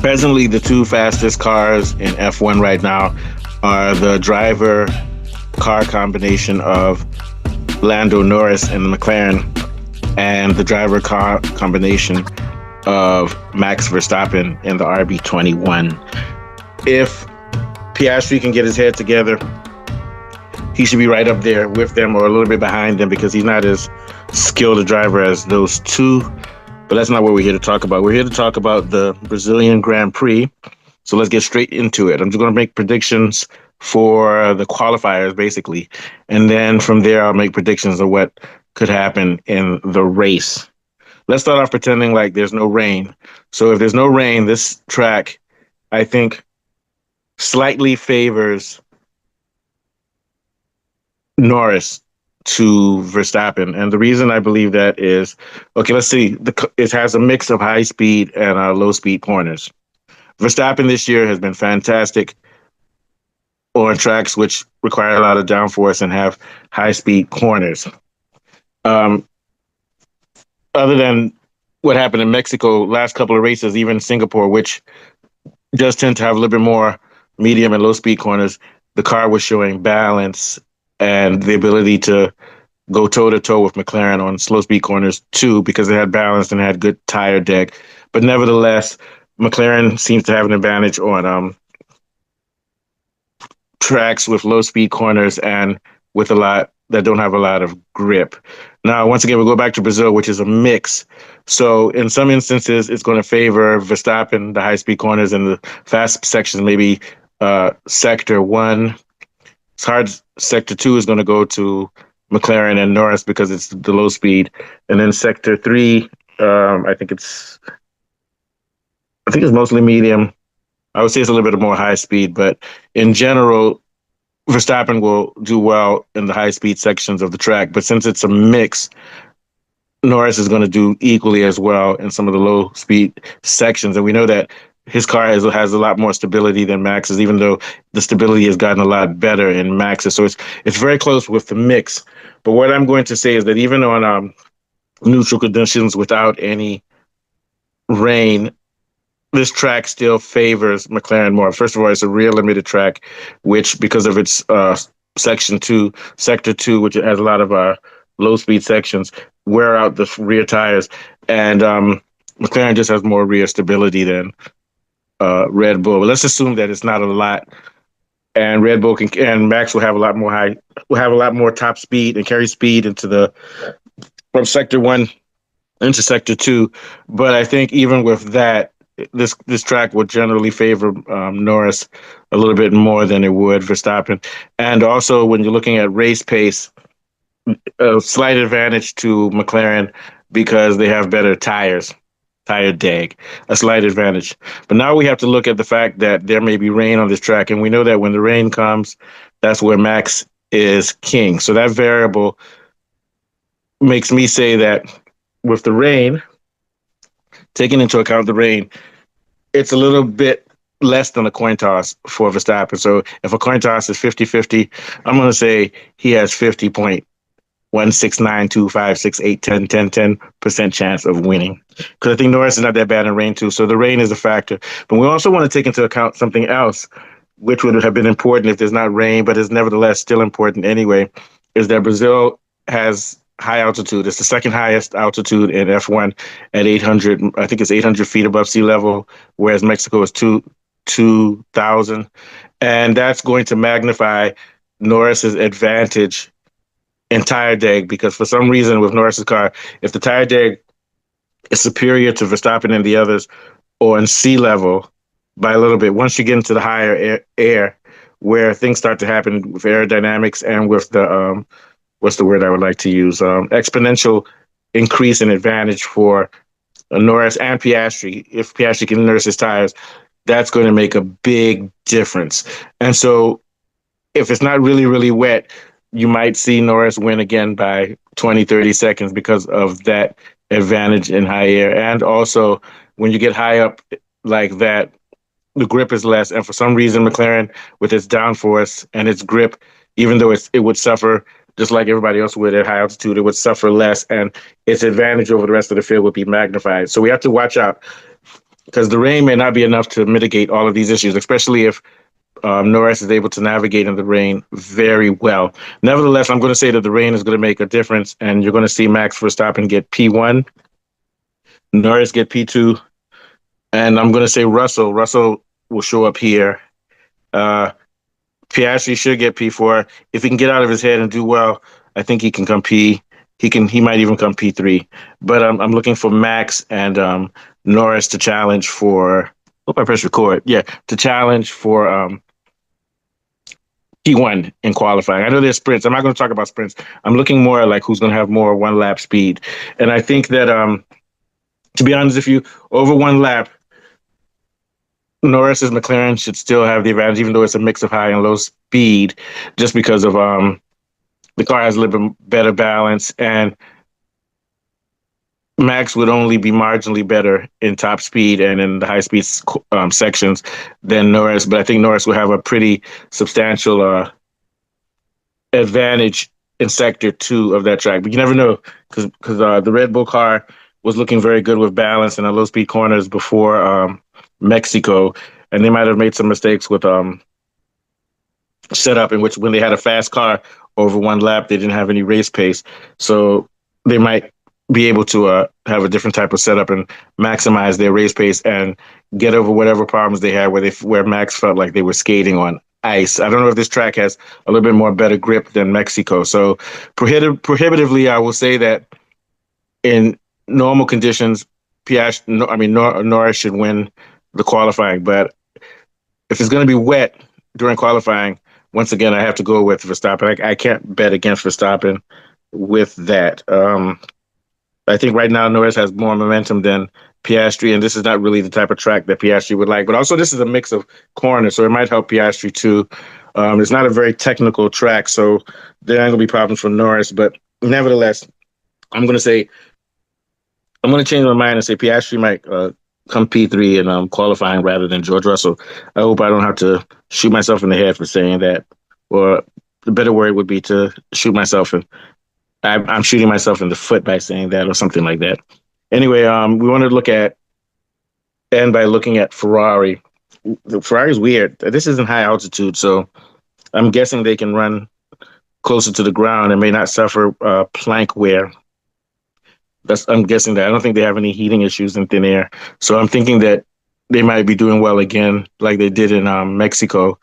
Presently, the two fastest cars in F1 right now are the driver car combination of Lando Norris in the McLaren and the driver car combination of Max Verstappen in the RB21. If Piastri can get his head together, he should be right up there with them or a little bit behind them because he's not as skilled a driver as those two. But that's not what we're here to talk about. We're here to talk about the Brazilian Grand Prix. So let's get straight into it. I'm just going to make predictions for the qualifiers, basically. And then from there, I'll make predictions of what could happen in the race. Let's start off pretending like there's no rain. So if there's no rain, this track, I think, slightly favors Norris to Verstappen. And the reason I believe that is, okay, let's see. It has a mix of high speed and low speed corners. Verstappen this year has been fantastic on tracks which require a lot of downforce and have high speed corners. Other than what happened in Mexico, last couple of races, even Singapore, which does tend to have a little bit more medium and low speed corners, the car was showing balance and the ability to go toe to toe with McLaren on slow speed corners too, because they had balance and had good tire deck. But nevertheless, McLaren seems to have an advantage on tracks with low speed corners and with a lot that don't have a lot of grip. Now, once again, we'll go back to Brazil, which is a mix. So in some instances, it's going to favor Verstappen, the high speed corners, and the fast sections, maybe sector one. It's hard. Sector two is going to go to McLaren and Norris because it's the low speed. And then sector three, I think it's mostly medium. I would say it's a little bit more high speed, but in general, Verstappen will do well in the high speed sections of the track. But since it's a mix, Norris is going to do equally as well in some of the low speed sections. And we know that his car has a lot more stability than Max's, even though the stability has gotten a lot better in Max's. So it's very close with the mix. But what I'm going to say is that even on neutral conditions without any rain, this track still favors McLaren more. First of all, it's a real limited track, which because of its sector two, which has a lot of low speed sections, wear out the rear tires. And McLaren just has more rear stability than Red Bull. But let's assume that it's not a lot, and Red Bull and Max will have a lot more top speed and carry speed from sector one into sector two. But I think even with that, this track would generally favor Norris a little bit more than it would Verstappen. And also, when you're looking at race pace, a slight advantage to McLaren because they have better tire deg, a slight advantage. But now we have to look at the fact that there may be rain on this track, and we know that when the rain comes, that's where Max is king. So that variable makes me say that with the rain, taking into account the rain, it's a little bit less than a coin toss for Verstappen. So if a coin toss is 50-50, I'm going to say he has 50.16925681010% chance of winning. Because I think Norris is not that bad in rain too. So the rain is a factor. But we also want to take into account something else, which would have been important if there's not rain, but is nevertheless still important anyway, is that Brazil has high altitude. It's the second highest altitude in F1 at 800. I think it's 800 feet above sea level, whereas Mexico is 2,000. And that's going to magnify Norris's advantage in tire deg, because for some reason with Norris's car, if the tire deg is superior to Verstappen and the others on sea level by a little bit, once you get into the higher air where things start to happen with aerodynamics and with the what's the word I would like to use? Exponential increase in advantage for Norris and Piastri. If Piastri can nurse his tires, that's going to make a big difference. And so if it's not really, really wet, you might see Norris win again by 20, 30 seconds because of that advantage in high air. And also, when you get high up like that, the grip is less. And for some reason, McLaren, with its downforce and its grip, even though it would suffer just like everybody else would at high altitude, it would suffer less, and its advantage over the rest of the field would be magnified. So we have to watch out because the rain may not be enough to mitigate all of these issues, especially if Norris is able to navigate in the rain very well. Nevertheless, I'm going to say that the rain is going to make a difference, and you're going to see Max Verstappen get P1, Norris get P2, and I'm going to say Russell. Russell will show up here. Uh, Piastri should get P4. If he can get out of his head and do well, I think he can come P. He might even come P3. But I'm looking for Max and Norris to challenge for. Hope I press record. Yeah, to challenge for P1 in qualifying. I know there's sprints. I'm not going to talk about sprints. I'm looking more like who's going to have more one lap speed. And I think that, to be honest with you, over one lap, Norris's McLaren should still have the advantage, even though it's a mix of high and low speed, just because of the car has a little bit better balance, and Max would only be marginally better in top speed and in the high speed sections than Norris. But I think Norris will have a pretty substantial advantage in sector 2 of that track. But you never know, because the Red Bull car was looking very good with balance and the low speed corners before Mexico, and they might have made some mistakes with setup in which when they had a fast car over one lap, they didn't have any race pace. So they might be able to have a different type of setup and maximize their race pace and get over whatever problems they had where Max felt like they were skating on ice. I don't know if this track has a little bit more better grip than Mexico. So prohibitively, I will say that in normal conditions, Norris should win the qualifying. But if it's going to be wet during qualifying, once again, I have to go with Verstappen. I can't bet against Verstappen with that. I think right now Norris has more momentum than Piastri, and this is not really the type of track that Piastri would like. But also, this is a mix of corners, so it might help Piastri too. It's not a very technical track, so there aren't going to be problems for Norris. But nevertheless, I'm going to change my mind and say Piastri might come P3 in qualifying rather than George Russell. I hope I don't have to shoot myself in the head for saying that, or the better word would be to shoot myself in. I'm shooting myself in the foot by saying that, or something like that. Anyway, we wanted to look at, and by looking at Ferrari. Ferrari's weird. This isn't high altitude, so I'm guessing they can run closer to the ground and may not suffer plank wear. I'm guessing that. I don't think they have any heating issues in thin air. So I'm thinking that they might be doing well again, like they did in Mexico,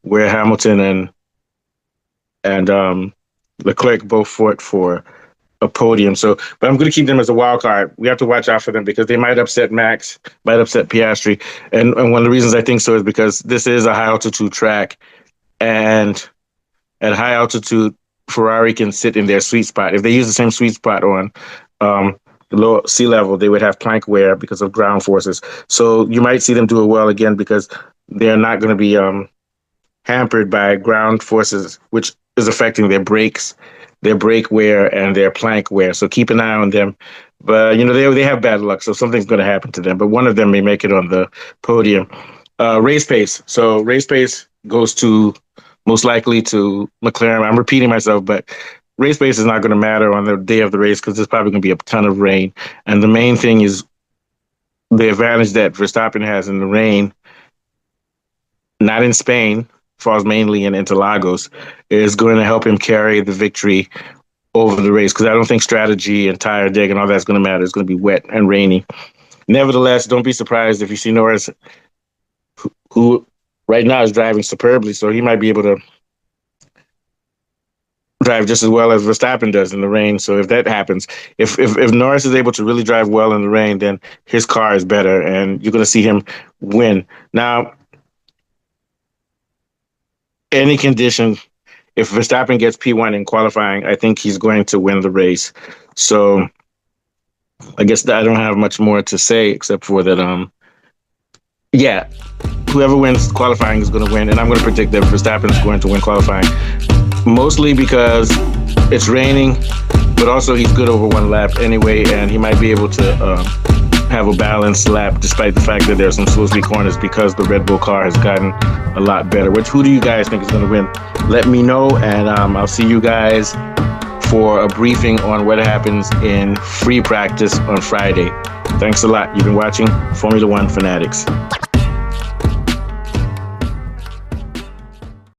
where Hamilton and Leclerc both fought for a podium. So, but I'm going to keep them as a wild card. We have to watch out for them because they might upset Max, might upset Piastri. And one of the reasons I think so is because this is a high altitude track, and at high altitude, Ferrari can sit in their sweet spot. If they use the same sweet spot on the low sea level, they would have plank wear because of ground forces. So you might see them do it well again because they're not going to be hampered by ground forces, which is affecting their brakes, their brake wear, and their plank wear. So keep an eye on them. But, they have bad luck, so something's going to happen to them. But one of them may make it on the podium. Race pace. So race pace goes to, most likely, to McLaren. I'm repeating myself, but race pace is not going to matter on the day of the race because there's probably going to be a ton of rain. And the main thing is the advantage that Verstappen has in the rain, not in Spain, falls mainly in Interlagos, is going to help him carry the victory over the race, because I don't think strategy and tire dig and all that's going to matter. It's going to be wet and rainy. Nevertheless, don't be surprised if you see Norris, who right now is driving superbly, so he might be able to drive just as well as Verstappen does in the rain. So if that happens, if Norris is able to really drive well in the rain, then his car is better, and you're going to see him win. Now, any condition, if Verstappen gets P1 in qualifying, I think he's going to win the race. So I guess I don't have much more to say except for that, whoever wins qualifying is going to win. And I'm going to predict that Verstappen is going to win qualifying, mostly because it's raining, but also he's good over one lap anyway, and he might be able to have a balanced lap despite the fact that there are some slow speed corners because the Red Bull car has gotten a lot better. Who do you guys think is going to win? Let me know, and I'll see you guys for a briefing on what happens in free practice on Friday. Thanks a lot. You've been watching Formula One Fanatics.